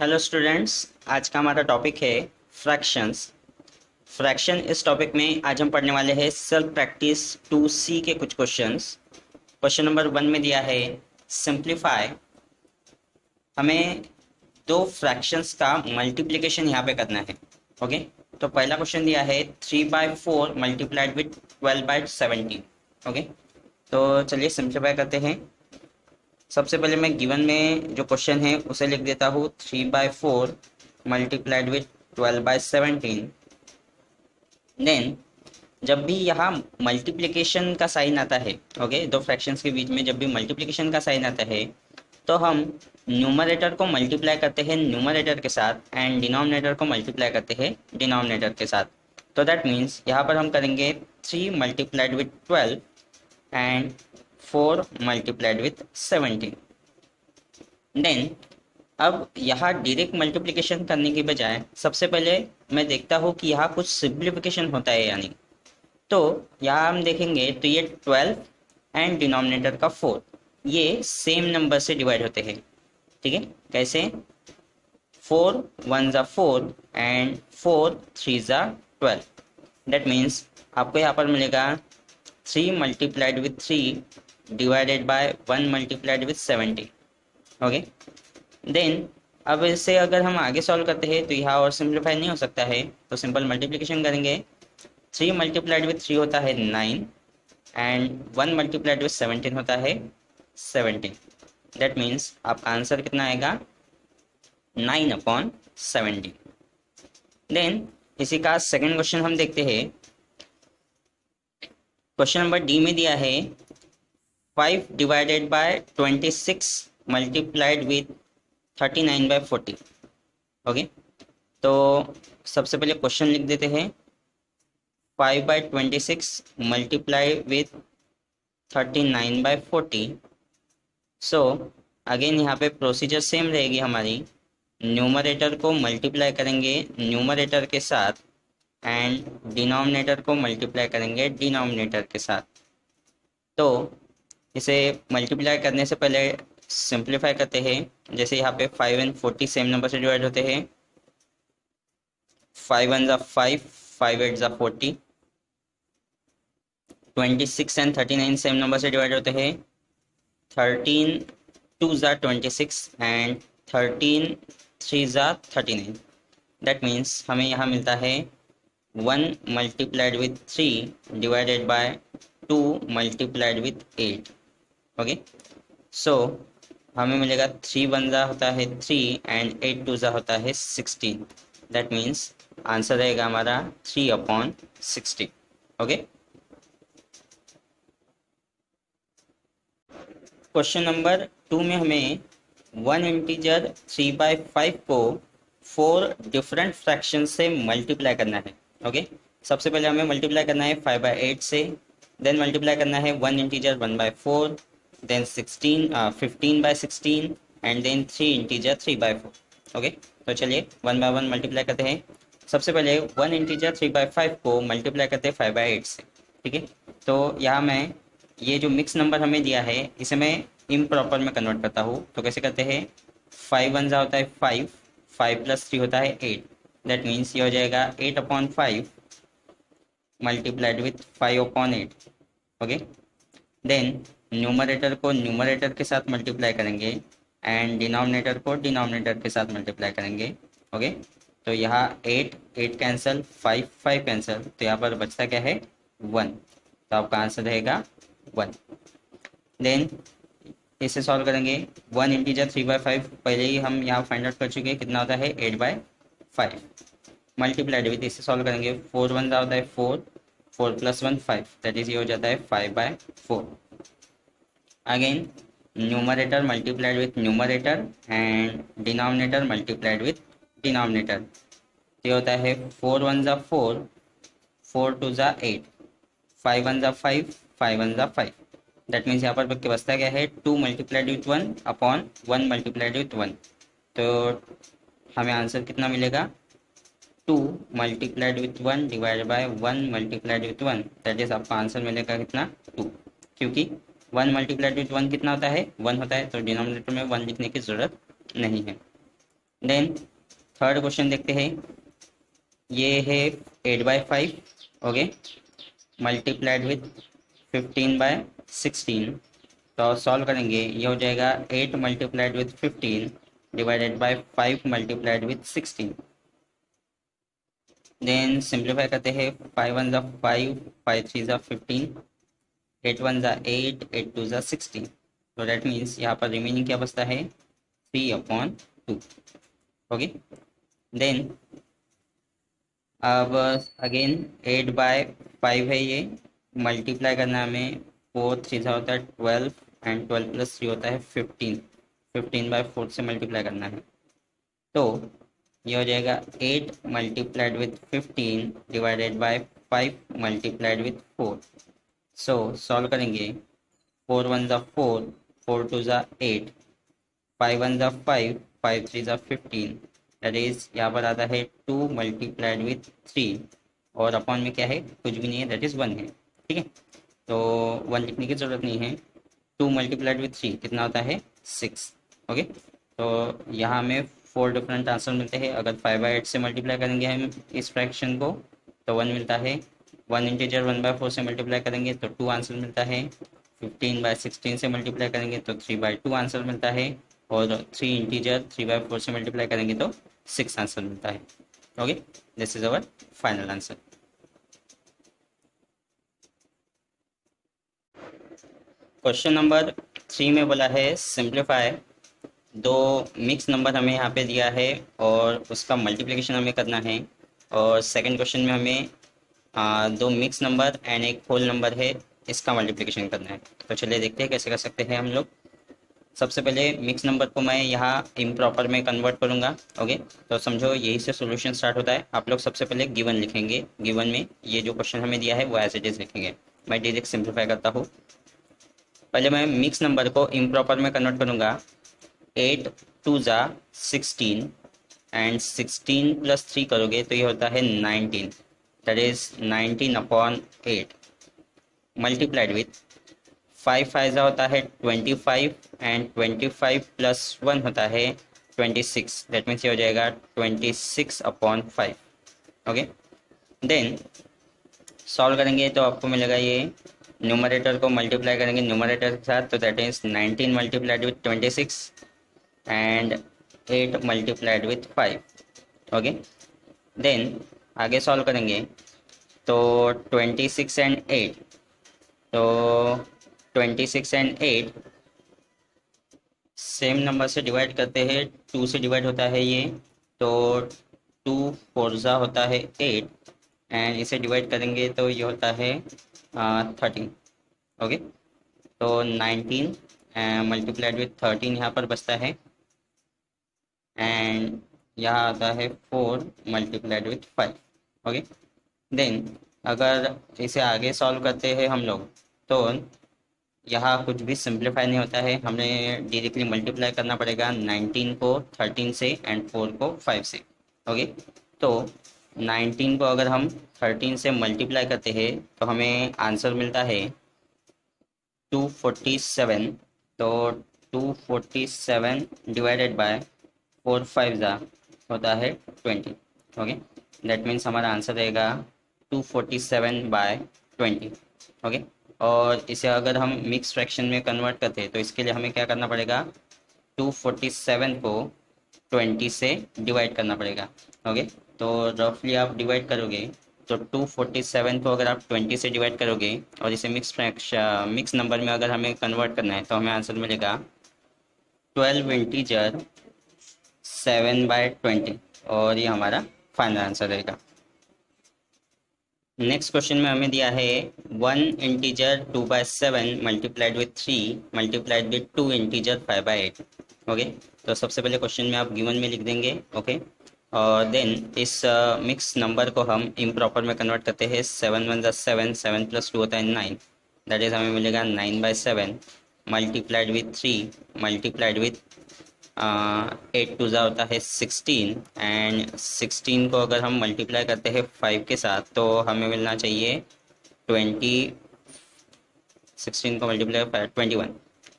Hello students. आज का हमारा टॉपिक है फ्रैक्शंस। फ्रैक्शन इस टॉपिक में आज हम पढ़ने वाले हैं सेल्फ प्रैक्टिस 2C के कुछ क्वेश्चंस। क्वेश्चन नंबर 1 में दिया है सिंप्लीफाई। हमें दो फ्रैक्शंस का मल्टीप्लिकेशन यहाँ पे करना है। ओके, तो पहला क्वेश्चन दिया है 3/4 मल्टीप्लाइड विथ 12/17। ओके, तो चलिए सिंप्लीफाई करते हैं। सबसे पहले मैं गिवन में जो क्वेश्चन है उसे लिख देता हूँ 3/4 मल्टीप्लाइड विथ 12/17। देन जब भी यहाँ मल्टीप्लिकेशन का साइन आता है, ओके, दो फ्रैक्शंस के बीच में जब भी मल्टीप्लिकेशन का साइन आता है तो हम न्यूमरेटर को मल्टीप्लाई करते हैं न्यूमरेटर के साथ एंड डिनोमिनेटर को मल्टीप्लाई करते हैं डिनोमिनेटर के साथ। तो दैट मीन्स यहाँ पर हम करेंगे 3 multiplied with 12 and 4 multiplied with 17। Then अब यहाँ डायरेक्ट मल्टीप्लिकेशन करने की बजाय सबसे पहले मैं देखता हूँ कि यहाँ कुछ सिंप्लीफिकेशन होता है या नहीं। तो यहाँ हम देखेंगे तो ये 12 एंड डिनोमिनेटर का 4 ये सेम नंबर से डिवाइड होते हैं। ठीक है, कैसे? 4 1 ज़ा 4 एंड 4 3 ज़ा 12। दैट मीन्स आपको यहाँ पर मिलेगा 3 multiplied with 3 divided by 1 multiplied with 70। Okay, then अब इसे अगर हम आगे सॉल्व करते हैं तो यहाँ और सिंप्लीफाई नहीं हो सकता है, तो सिंपल मल्टीप्लिकेशन करेंगे। 3 मल्टीप्लाइड विथ 3 होता है 9 एंड 1 मल्टीप्लाइड विथ 17 होता है 17। दैट मीन्स आपका आंसर कितना आएगा 9/17। देन इसी का सेकेंड क्वेश्चन हम देखते हैं। क्वेश्चन नंबर डी में दिया है 5 divided by 26 multiplied with 39/40। Okay, तो सबसे पहले क्वेश्चन लिख देते हैं 5/26 मल्टीप्लाई विथ 39/40। सो अगेन यहाँ पे प्रोसीजर सेम रहेगी हमारी। न्यूमरेटर को मल्टीप्लाई करेंगे न्यूमरेटर के साथ एंड डिनोमिनेटर को मल्टीप्लाई करेंगे डिनोमिनेटर के साथ। तो इसे मल्टीप्लाई करने से पहले सिंप्लीफाई करते हैं। जैसे यहाँ पे 5 एंड 40 सेम नंबर से डिवाइड होते हैं। 5 1 ज़ा 5, 5 8 ज़ा 40। 26 एंड 39 सेम नंबर से डिवाइड होते हैं। 13 2 ज़ा 26 एंड 13 3 ज़ा 39। दैट मीन्स हमें यहाँ मिलता है 1 multiplied with 3 divided by 2 multiplied with 8। Okay, so हमें मिलेगा 3 1 ज़ा होता है 3 एंड 8 2 ज़ा होता है 16। दैट मीन्स आंसर रहेगा हमारा 3/60। ओके, क्वेश्चन नंबर 2 में हमें वन इंटीजर 3/5 को 4 डिफरेंट फ्रैक्शन से मल्टीप्लाई करना है। ओके, सबसे पहले हमें मल्टीप्लाई करना है 5/8 से, देन मल्टीप्लाई करना है one integer 1/4, then 15/16 and then 3 integer 3/4। Okay, तो चलिए 1 बाय 1 मल्टीप्लाई करते हैं। सबसे पहले वन इंटीजर 3/5 को मल्टीप्लाई करते हैं 5/8 से। ठीक है, तो यहाँ मैं ये जो मिक्स नंबर हमें दिया है इसे मैं इम्प्रॉपर में कन्वर्ट करता हूँ। तो कैसे करते हैं? 5 1 ज़ा होता है 5, 5 + 3 होता है 8। दैट मीन्स ये हो जाएगा 8/5 multiplied with 5/8। Okay, then numerator को न्यूमरेटर के साथ मल्टीप्लाई करेंगे एंड डिनोमिनेटर को डिनोमिनेटर के साथ मल्टीप्लाई करेंगे। ओके, तो यहाँ 8 8 कैंसिल, 5 5 कैंसिल, तो यहाँ पर बचता क्या है 1। तो आपका आंसर रहेगा 1। देन इसे सॉल्व करेंगे। वन इंटीजर 3/5 पहले ही हम यहाँ फाइंड आउट कर चुके हैं, कितना होता है 8/5 मल्टीप्लाइड विथ, इसे सॉल्व करेंगे 4 1 ज़ा होता है 4, 4 + 1 5, दैट इज ये हो जाता है 5/4। Again numerator multiplied with numerator and denominator multiplied with denominator, तो ये होता है 4 1 ज़ा 4, 4 2 ज़ा 8, 5 1 ज़ा 5, 5 1 ज़ा 5। दैट मीन्स यहाँ पर बचता क्या है 2 multiplied with 1 upon 1 multiplied with 1। तो हमें आंसर कितना मिलेगा 2 multiplied with 1 divide by 1 multiplied with 1। That is आपका आंसर मिलेगा कितना 2, क्योंकि 1 मल्टीप्लाइड विथ 1 कितना होता है 1 होता है, तो डिनोमिनेटर में 1 लिखने की ज़रूरत नहीं है। देन थर्ड क्वेश्चन देखते हैं। ये है 8/5, ओके, मल्टीप्लाइड विथ 15/16। तो सॉल्व करेंगे, ये हो जाएगा 8 multiplied with 15 divided by 5 multiplied with 16। Then simplify करते हैं, 5 1 ज़ा 5, 5 3 ज़ा 15, 8 1 ज़ा 8, 8 2 ज़ा 16। तो डेट मीन्स यहाँ पर रिमेनिंग क्या बचता है, 3/2। ओके, देन अब अगेन 8/5 है, ये मल्टीप्लाई करना है हमें, 4 3 ज़ा होता है 12 एंड 12 + 3 होता है 15, 15/4 से मल्टीप्लाई करना है। तो ये हो जाएगा 8 multiplied with 15 divided by 5 multiplied with 4। So solve करेंगे, 4 1 ज़ा 4, 4 2 ज़ा 8, 5 1 ज़ा 5, 5 3 ज़ा 15। दैट इज यहाँ पर आता है 2 मल्टीप्लाइड विथ 3, और अपॉन में क्या है, कुछ भी नहीं है, दैट इज़ 1 है। ठीक है, तो 1 लिखने की ज़रूरत नहीं है। 2 मल्टीप्लाइड विथ 3 कितना होता है, 6। ओके, तो यहाँ हमें 4 डिफरेंट आंसर मिलते हैं। अगर 5/8 से मल्टीप्लाई करेंगे हम इस फ्रैक्शन को तो 1 मिलता है। 1 इंटीजर 1/4 से मल्टीप्लाई करेंगे तो 2 आंसर मिलता है। 15/16 से मल्टीप्लाई करेंगे तो 3/2 आंसर मिलता है। और 3 इंटीजर 3/4 से मल्टीप्लाई करेंगे तो 6 आंसर मिलता है। Okay, this is our final answer. Question number 3 में बोला है सिंप्लीफाई। दो मिक्स नंबर हमें यहाँ पे दिया है और उसका मल्टीप्लिकेशन हमें करना है। और सेकंड क्वेश्चन में हमें दो मिक्स नंबर एंड एक होल नंबर है, इसका मल्टीप्लिकेशन करना है। तो चलिए देखते हैं कैसे कर सकते हैं हम लोग। सबसे पहले मिक्स नंबर को मैं यहाँ इम्प्रॉपर में कन्वर्ट करूँगा। ओके, तो समझो यही से सॉल्यूशन स्टार्ट होता है। आप लोग सबसे पहले गिवन लिखेंगे, गिवन में ये जो क्वेश्चन हमें दिया है वो एज इट इज़ लिखेंगे। मैं डायरेक्ट सिंप्लीफाई करता हूँ। पहले मैं मिक्स नंबर को इम्प्रॉपर में कन्वर्ट करूँगा। 8 2 ज़ा 16 एंड 16 + 3 करोगे तो ये होता है 19, दैट इज 19/8 मल्टीप्लाइड विथ 5 5 ज़ा होता है 25 एंड 25 + 1 होता है 26, दैट मीन्स ये हो जाएगा 26/5। ओके, देन सॉल्व करेंगे तो आपको मिलेगा ये, न्यूमरेटर को मल्टीप्लाई करेंगे न्यूमरेटर के साथ तो that is 19 multiplied with 26 and 8 multiplied with 5। Okay, then आगे सॉल्व करेंगे तो 26 एंड 8, तो 26 एंड 8 सेम नंबर से डिवाइड करते हैं, 2 से डिवाइड होता है ये, तो 2 4 ज़ा होता है 8 एंड इसे डिवाइड करेंगे तो ये होता है 13। ओके, तो 19 मल्टीप्लाइड विथ 13 यहाँ पर बचता है एंड यहाँ आता है 4 मल्टीप्लाइड विथ 5। ओके, देन अगर इसे आगे सॉल्व करते हैं हम लोग तो यहाँ कुछ भी सिंप्लीफाई नहीं होता है, हमें डायरेक्टली मल्टीप्लाई करना पड़ेगा 19 को 13 से एंड 4 को 5 से। ओके, तो 19 को अगर हम 13 से मल्टीप्लाई करते हैं तो हमें आंसर मिलता है 247। तो 247 डिवाइडेड बाय 4 5 ज़ा होता है 20। ओके, दैट मीन्स हमारा आंसर रहेगा 247/20। ओके, और इसे अगर हम मिक्स फ्रैक्शन में कन्वर्ट करते हैं तो इसके लिए हमें क्या करना पड़ेगा, 247 को 20 से डिवाइड करना पड़ेगा। ओके, तो रफली आप डिवाइड करोगे तो 247 को अगर आप 20 से डिवाइड करोगे और इसे मिक्स नंबर में अगर हमें कन्वर्ट करना है तो हमें आंसर मिलेगा 12 इंटीजर 7/20, और ये हमारा फाइनल आंसर रहेगा। नेक्स्ट क्वेश्चन में हमें दिया है 1 integer 2/7 multiplied with 3 multiplied with 2 integer 5/8। Okay, तो सबसे पहले क्वेश्चन में आप गिवन में लिख देंगे। ओके, और देन इस मिक्स नंबर को हम इम्प्रॉपर में कन्वर्ट करते हैं। 7 1 ज़ा 7, 7 + 2 होता है 9, दैट इज हमें मिलेगा 9/7 मल्टीप्लाइड विथ 3 मल्टीप्लाइड विथ 8 2 ज़ा होता है 16 एंड 16 को अगर हम मल्टीप्लाई करते हैं 5 के साथ तो हमें मिलना चाहिए 20। 16 को मल्टीप्लाई 5 21,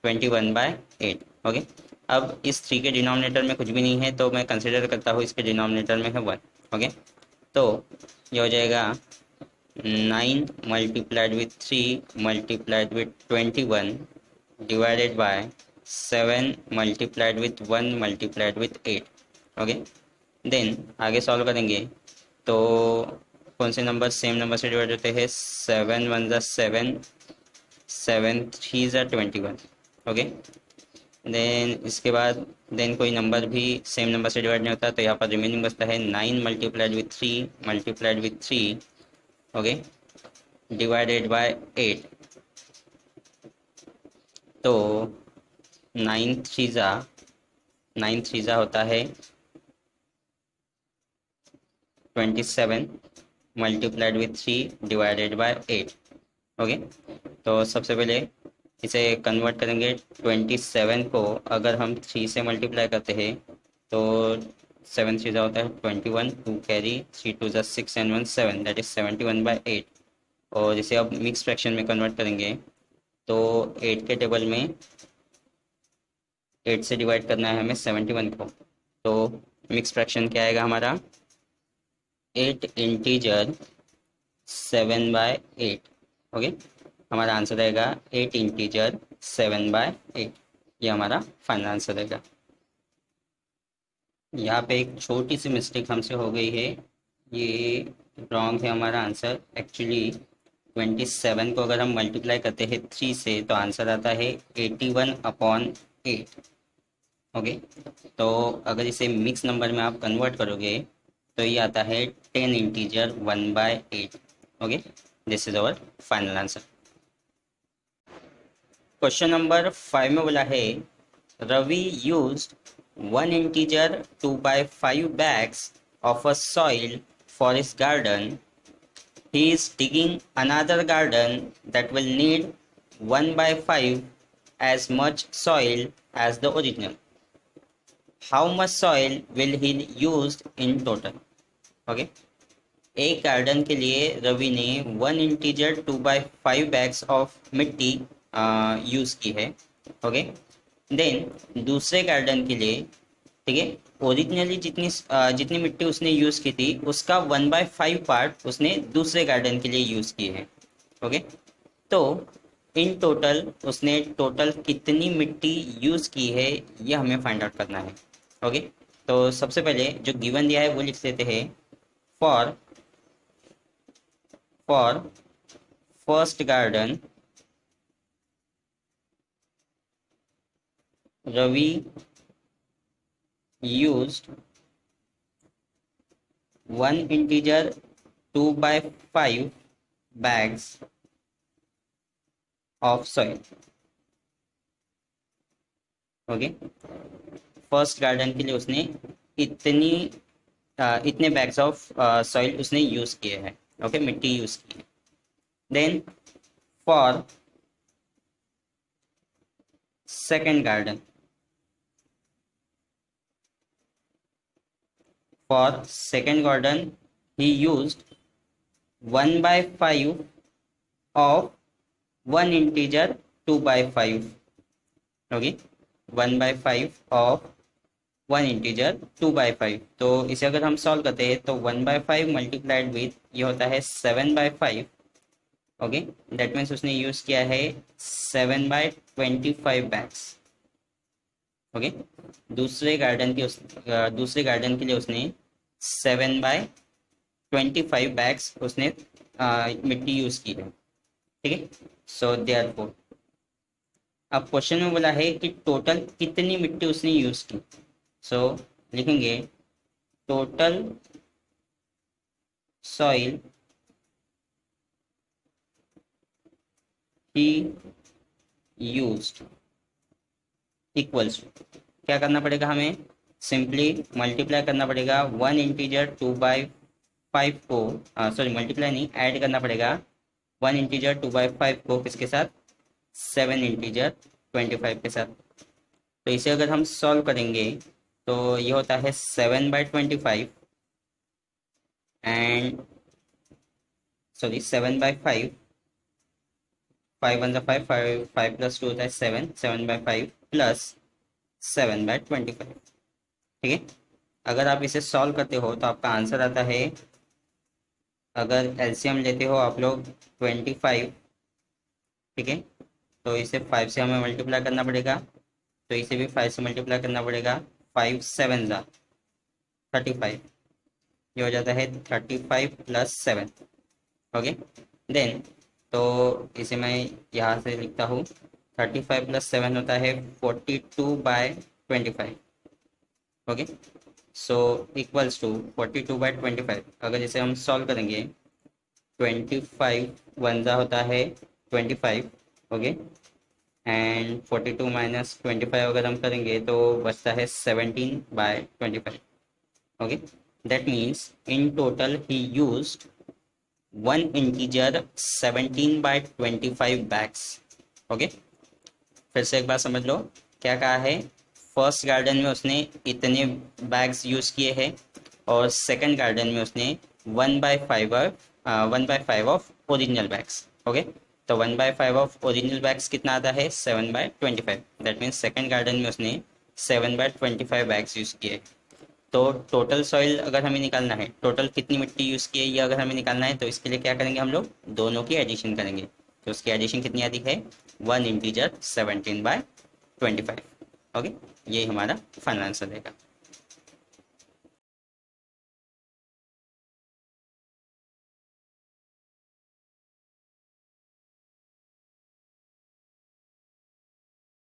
21/8। ओके, अब इस 3 के डिनोमिनेटर में कुछ भी नहीं है तो मैं कंसिडर करता हूँ इसके डिनोमिनेटर में है 1। ओके, तो ये हो जाएगा 9 multiplied with 3 multiplied with 21 divided by 7 multiplied with 1 multiplied with 8। Okay, then आगे सॉल्व करेंगे तो कौन से नंबर सेम नंबर से डिवाइड होते हैं? 7 1 ज़ा 7, 7 3 ज़ा 21। ओके, देन इसके बाद देन कोई नंबर भी सेम नंबर से डिवाइड नहीं होता तो यहाँ पर रिमेनिंग बचता है 9 multiplied with 3 multiplied with 3। Okay, divided by 8। तो 9 3 ज़ा होता है 27 multiplied with 3 divided bye 8। Okay, तो सबसे पहले इसे कन्वर्ट करेंगे। 27 को अगर हम 3 से मल्टीप्लाई करते हैं तो 7 3 होता है 21, 2 कैरी, 3 2 6 एंड 1 7, दैट इज 71/8। और इसे अब मिक्स फ्रैक्शन में कन्वर्ट करेंगे तो 8 के टेबल में 8 से डिवाइड करना है हमें 71 को। तो मिक्स फ्रैक्शन क्या आएगा हमारा? 8 इंटीजर 7/8। ओके, हमारा आंसर रहेगा 8 इंटीजर 7/8। ये हमारा फाइनल आंसर रहेगा। यहाँ पे एक छोटी सी मिस्टेक हमसे हो गई है, ये रॉन्ग है हमारा आंसर। एक्चुअली 27 को अगर हम मल्टीप्लाई करते हैं 3 से तो आंसर आता है 81/8। ओके, तो अगर इसे मिक्स नंबर में आप कन्वर्ट करोगे तो ये आता है 10 integer 1/8। Okay, this is our final answer. Question number 5 में बोला है Ravi used 1 integer 2/5 bags of a soil for his garden. He is digging another garden that will need 1/5 as much soil as the original. How much soil will he use in total? Okay, एक garden के लिए रवि ने 1 integer 2/5 bags of मिट्टी use की है। Okay, then दूसरे garden के लिए, ठीक है, ओरिजिनली जितनी मिट्टी उसने यूज की थी उसका 1/5 पार्ट उसने दूसरे गार्डन के लिए यूज की है। ओके, तो इन टोटल उसने टोटल कितनी मिट्टी यूज की है ये हमें फाइंड आउट करना है। ओके, तो सबसे पहले जो गिवन दिया है वो लिख लेते हैं। For first garden Ravi used 1 integer 2/5 bags of soil। Okay, first garden के लिए उसने इतने बैग्स ऑफ सॉइल उसने यूज किए हैं। ओके, मिट्टी यूज की है। Then for second garden, he used 1/5 of 1 integer 2/5। Okay, 1/5 of 1 integer 2/5। तो इसे अगर हम सॉल्व करते हैं तो 1/5 मल्टीप्लाइड विथ ये होता है 7/5। ओके, दैट मीन्स उसने यूज किया है 7/25 बैग्स। ओके, दूसरे गार्डन के लिए उसने 7/25 बैग्स उसने मिट्टी यूज की है। ठीक है, सो देयरफॉर अब क्वेश्चन में बोला है कि टोटल कितनी मिट्टी उसने यूज की। सो लिखेंगे total soil he used equals to, क्या करना पड़ेगा हमें? सिंपली मल्टीप्लाई करना पड़ेगा 1 इंटीजर 2/5 को, सॉरी मल्टीप्लाई नहीं, ऐड करना पड़ेगा 1 इंटीजर 2/5 को किसके साथ? 7 इंटीजर 25 के साथ। तो इसे अगर हम सॉल्व करेंगे तो ये होता है 7/25 एंड सॉरी 7/5, 5 1 5, 5 5 + 2 होता है 7, 7/5 प्लस 7/25। ठीक है, अगर आप इसे सॉल्व करते हो तो आपका आंसर आता है, अगर एलसीएम लेते हो आप लोग 25, ठीक है, तो इसे 5 से हमें मल्टीप्लाई करना पड़ेगा, तो इसे भी 5 से मल्टीप्लाई करना पड़ेगा। 5 7 जा 35, ये हो जाता है 35 + 7। ओके, देन तो इसे मैं यहाँ से लिखता हूँ, 35 + 7 होता है 42/25। Okay, so equals to 42/25। अगर इसे हम सॉल्व करेंगे, 25 1 जा होता है 25। ओके, एंड 42 - 25 अगर हम करेंगे तो बचता है 17/25। Okay, that means in total he used one integer 17/25 bags. Okay, फिर से एक बार समझ लो, क्या कहा है, फर्स्ट गार्डन में उसने इतने बैग्स यूज किए हैं, और सेकंड गार्डन में उसने 1/5 1/5 ऑफ ओरिजिनल बैग्स। ओके, तो 1/5 ऑफ ओरिजिनल बैग्स कितना आता है, 7/25। दैट मीन्स सेकंड गार्डन में उसने 7/25 बैग्स यूज किए। तो टोटल सॉइल अगर हमें निकालना है, टोटल कितनी मिट्टी यूज़ की है ये अगर हमें निकालना है, तो इसके लिए क्या करेंगे, हम लोग दोनों की एडिशन करेंगे। तो उसकी एडिशन कितनी आती है, 1 इंटीजर 17/25। ओके, ये हमारा फाइनल आंसर रहेगा।